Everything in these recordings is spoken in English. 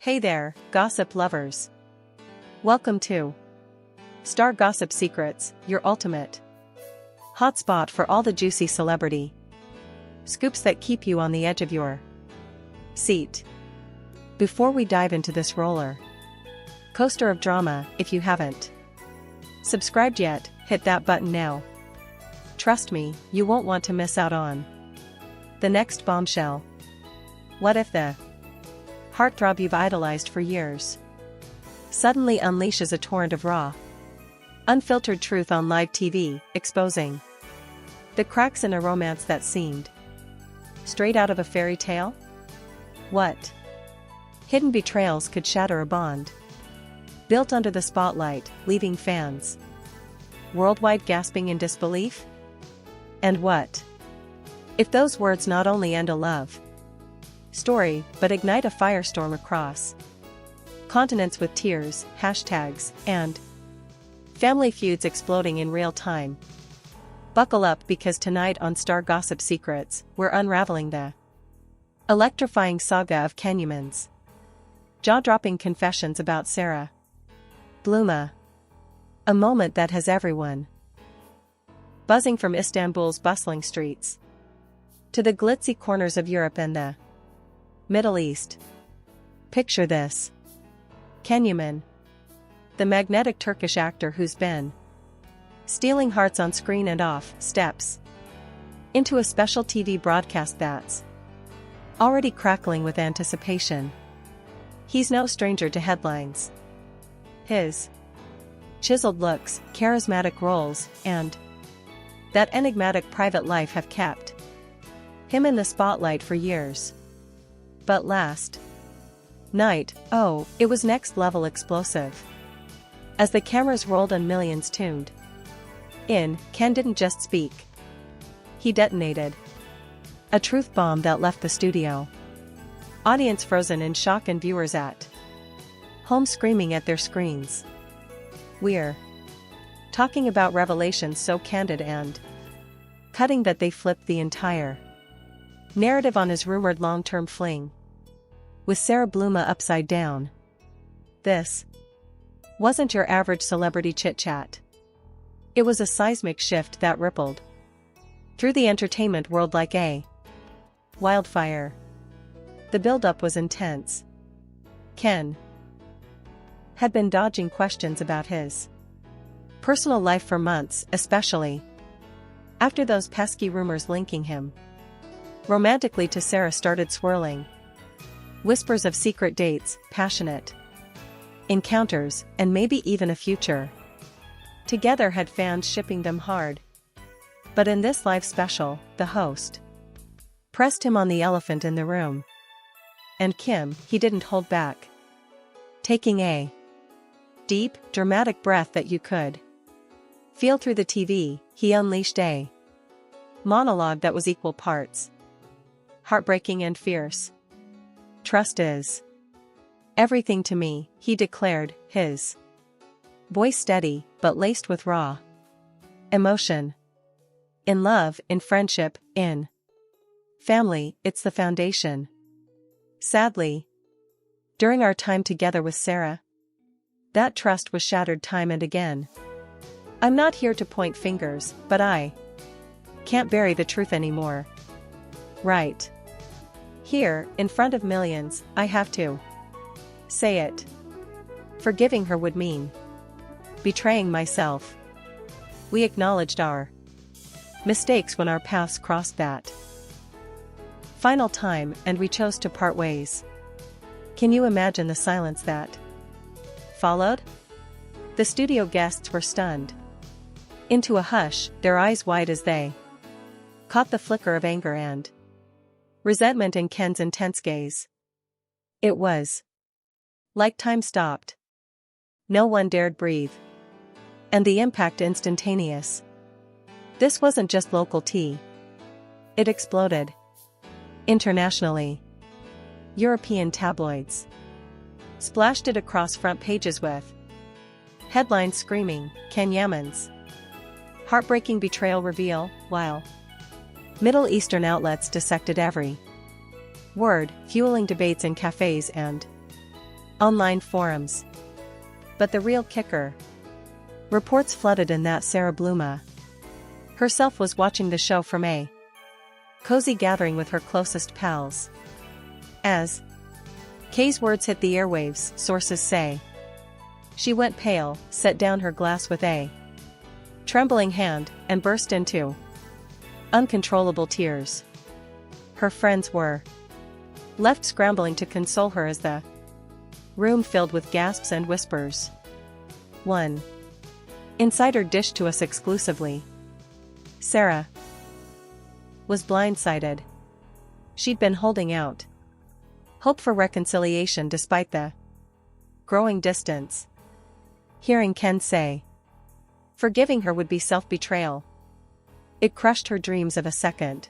Hey there, gossip lovers. Welcome to Star Gossip Secrets, your ultimate hotspot for all the juicy celebrity scoops that keep you on the edge of your seat. Before we dive into this roller coaster of drama, if you haven't subscribed yet, hit that button now. Trust me, you won't want to miss out on the next bombshell. What if the heartthrob you've idolized for years suddenly unleashes a torrent of raw, unfiltered truth on live TV, exposing the cracks in a romance that seemed straight out of a fairy tale? What hidden betrayals could shatter a bond built under the spotlight, leaving fans worldwide gasping in disbelief? And what if those words not only end a love story, but ignite a firestorm across continents with tears, hashtags, and family feuds exploding in real time? Buckle up, because tonight on Star Gossip Secrets, we're unraveling the electrifying saga of Can Yaman's jaw-dropping confessions about Sara. Bluma. A moment that has everyone buzzing, from Istanbul's bustling streets to the glitzy corners of Europe and the Middle East. Picture this: Can Yaman, the magnetic Turkish actor who's been stealing hearts on screen and off, steps into a special TV broadcast that's already crackling with anticipation. He's no stranger to headlines. His chiseled looks, charismatic roles, and that enigmatic private life have kept him in the spotlight for years. But last night, oh, it was next level explosive. As the cameras rolled and millions tuned in, Can didn't just speak. He detonated a truth bomb that left the studio audience frozen in shock and viewers at home screaming at their screens. We're talking about revelations so candid and cutting that they flipped the entire narrative on his rumored long-term fling with Sara Bluma upside down. This wasn't your average celebrity chit-chat. It was a seismic shift that rippled through the entertainment world like a wildfire. The build-up was intense. Can had been dodging questions about his personal life for months, especially after those pesky rumors linking him romantically to Sara started swirling. Whispers of secret dates, passionate encounters, and maybe even a future together had fans shipping them hard. But in this live special, the host pressed him on the elephant in the room. And he didn't hold back. Taking a deep, dramatic breath that you could feel through the TV, he unleashed a monologue that was equal parts heartbreaking and fierce. "Trust is everything to me," he declared, his voice steady but laced with raw emotion. "In love, in friendship, in family, it's the foundation. Sadly, during our time together with Sara, that trust was shattered time and again. I'm not here to point fingers, but I can't bury the truth anymore. Right here, in front of millions, I have to say it. Forgiving her would mean betraying myself. We acknowledged our mistakes when our paths crossed that final time, and we chose to part ways." Can you imagine the silence that followed? The studio guests were stunned into a hush, their eyes wide as they caught the flicker of anger and resentment in Ken's intense gaze. It was like time stopped. No one dared breathe. And the impact instantaneous. This wasn't just local tea. It exploded internationally. European tabloids splashed it across front pages with headlines screaming, "Can Yaman's heartbreaking betrayal reveal," while Middle Eastern outlets dissected every word, fueling debates in cafes and online forums. But the real kicker. Reports flooded in that Sara Bluma herself was watching the show from a cozy gathering with her closest pals. As Kay's words hit the airwaves, sources say, she went pale, set down her glass with a trembling hand, and burst into uncontrollable tears. Her friends were left scrambling to console her as the room filled with gasps and whispers. One insider dished to us exclusively. Sara was blindsided. She'd been holding out hope for reconciliation despite the growing distance. Hearing Ken say forgiving her would be self-betrayal, it crushed her dreams of a second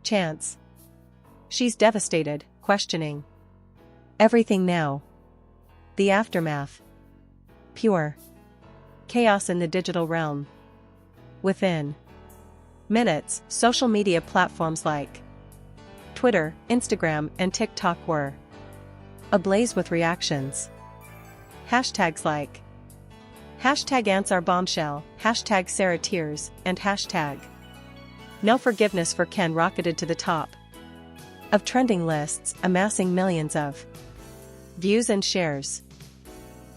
chance. She's devastated, questioning everything now. The aftermath. Pure chaos in the digital realm. Within minutes, social media platforms like Twitter, Instagram, and TikTok were ablaze with reactions. Hashtags like #AnswerBombshell, #SaraTears, and #No Forgiveness for Ken rocketed to the top of trending lists, amassing millions of views and shares.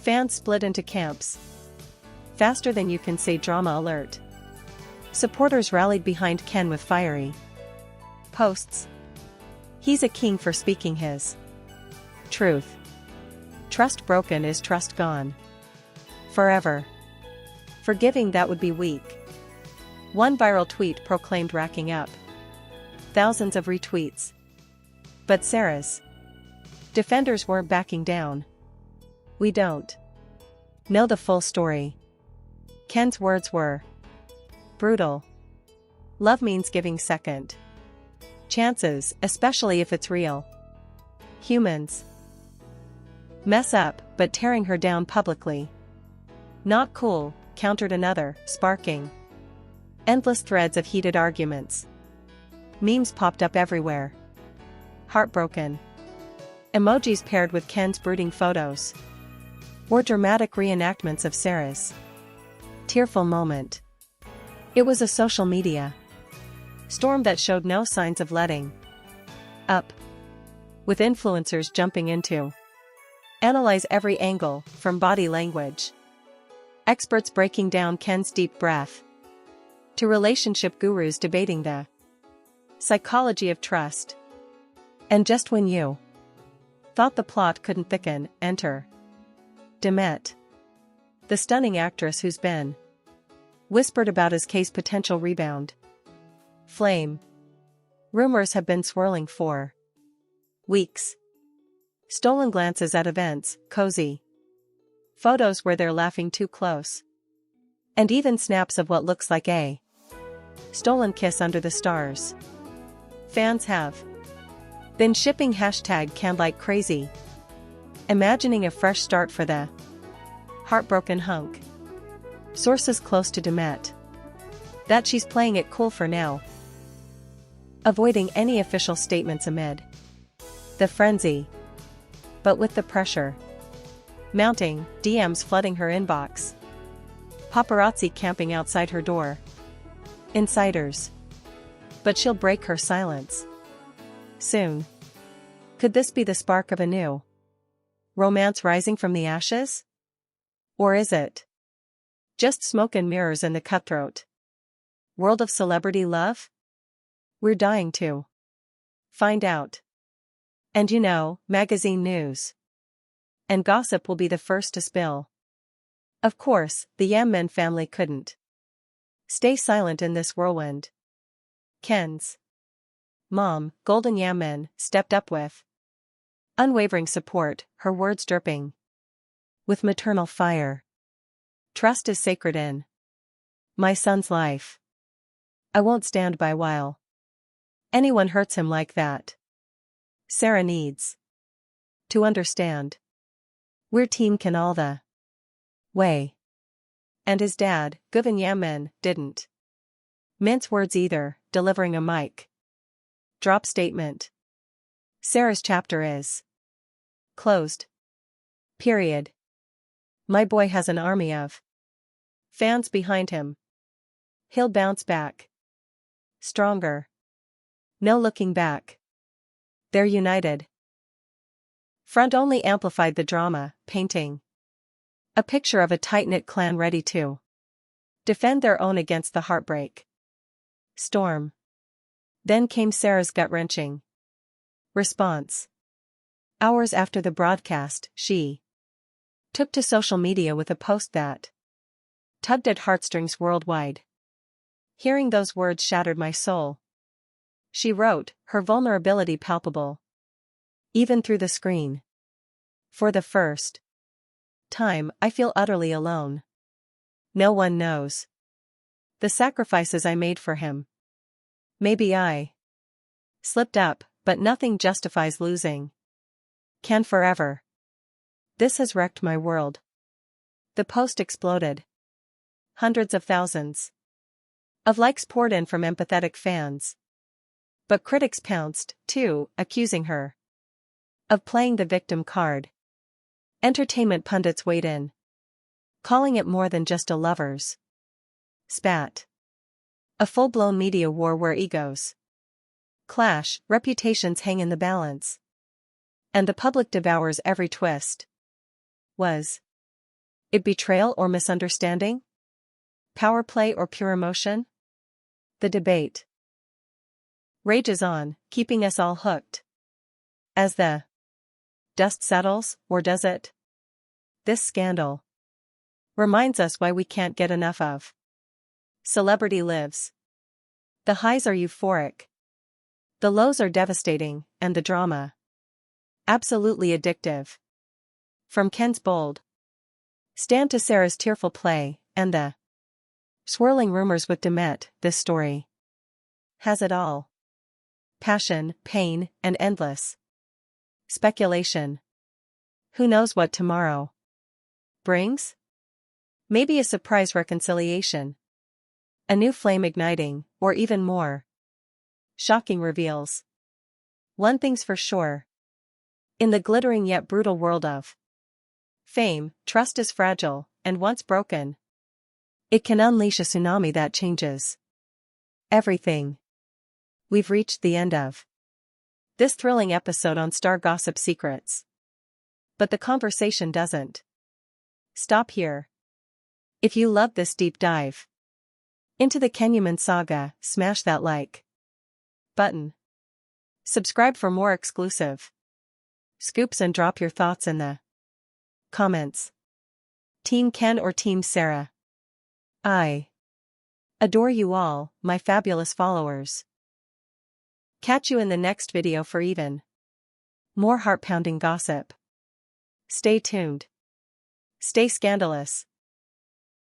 Fans split into camps faster than you can say drama alert. Supporters rallied behind Ken with fiery posts. He's a king for speaking his truth. Trust broken is trust gone. Forever. Forgiving that would be weak. One viral tweet proclaimed, racking up thousands of retweets. But Sara's defenders weren't backing down. We don't know the full story. Ken's words were brutal. Love means giving second chances, especially if it's real. Humans mess up, but tearing her down publicly, not cool, countered another, sparking endless threads of heated arguments. Memes popped up everywhere. Heartbroken emojis paired with Ken's brooding photos, or dramatic reenactments of Sara's tearful moment. It was a social media storm that showed no signs of letting up, with influencers jumping in to analyze every angle, from body language experts breaking down Ken's deep breath, to relationship gurus debating the psychology of trust. And just when you thought the plot couldn't thicken, enter Demet, the stunning actress who's been whispered about as Kay's potential rebound flame. Rumors have been swirling for weeks. Stolen glances at events, cozy photos where they're laughing too close, and even snaps of what looks like a stolen kiss under the stars. Fans have been shipping #Can like crazy, imagining a fresh start for the heartbroken hunk. Sources close to Demet that she's playing it cool for now, avoiding any official statements amid the frenzy. But with the pressure mounting, DMs flooding her inbox, paparazzi camping outside her door, insiders. But she'll break her silence soon. Could this be the spark of a new romance rising from the ashes? Or is it just smoke and mirrors in the cutthroat world of celebrity love? We're dying to find out. And you know, magazine news and gossip will be the first to spill. Of course, the Yaman family couldn't stay silent in this whirlwind. Ken's mom, Golden Yaman, stepped up with unwavering support, her words dripping with maternal fire. Trust is sacred in my son's life. I won't stand by while anyone hurts him like that. Sara needs to understand. We're team Can all the way. And his dad, Govan Yaman, didn't mince words either, delivering a mic drop statement. Sara's chapter is closed. Period. My boy has an army of fans behind him. He'll bounce back. Stronger. No looking back. They're united. Front only amplified the drama, painting a picture of a tight-knit clan ready to defend their own against the heartbreak storm. Then came Sara's gut-wrenching response. Hours after the broadcast, she took to social media with a post that tugged at heartstrings worldwide. Hearing those words shattered my soul. She wrote, her vulnerability palpable. Even through the screen. For the first time, I feel utterly alone. No one knows the sacrifices I made for him. Maybe I slipped up, but nothing justifies losing. Can forever. This has wrecked my world. The post exploded. Hundreds of thousands of likes poured in from empathetic fans. But critics pounced, too, accusing her of playing the victim card. Entertainment pundits weighed in, calling it more than just a lovers' spat. A full-blown media war where egos clash, reputations hang in the balance, and the public devours every twist. Was it betrayal or misunderstanding? Power play or pure emotion? The debate rages on, keeping us all hooked. As the dust settles, or does it? This scandal reminds us why we can't get enough of celebrity lives. The highs are euphoric. The lows are devastating, and the drama absolutely addictive. From Ken's bold stand to Sara's tearful play, and the swirling rumors with Demet, this story has it all. Passion, pain, and endless speculation. Who knows what tomorrow brings? Maybe a surprise reconciliation, a new flame igniting, or even more shocking reveals. One thing's for sure. In the glittering yet brutal world of fame, trust is fragile, and once broken, it can unleash a tsunami that changes everything. We've reached the end of this thrilling episode on Star Gossip Secrets. But the conversation doesn't stop here. If you love this deep dive into the Can Yaman saga, smash that like button. Subscribe for more exclusive scoops and drop your thoughts in the comments. Team Ken or Team Sara? I adore you all, my fabulous followers. Catch you in the next video for even more heart-pounding gossip. Stay tuned. Stay scandalous.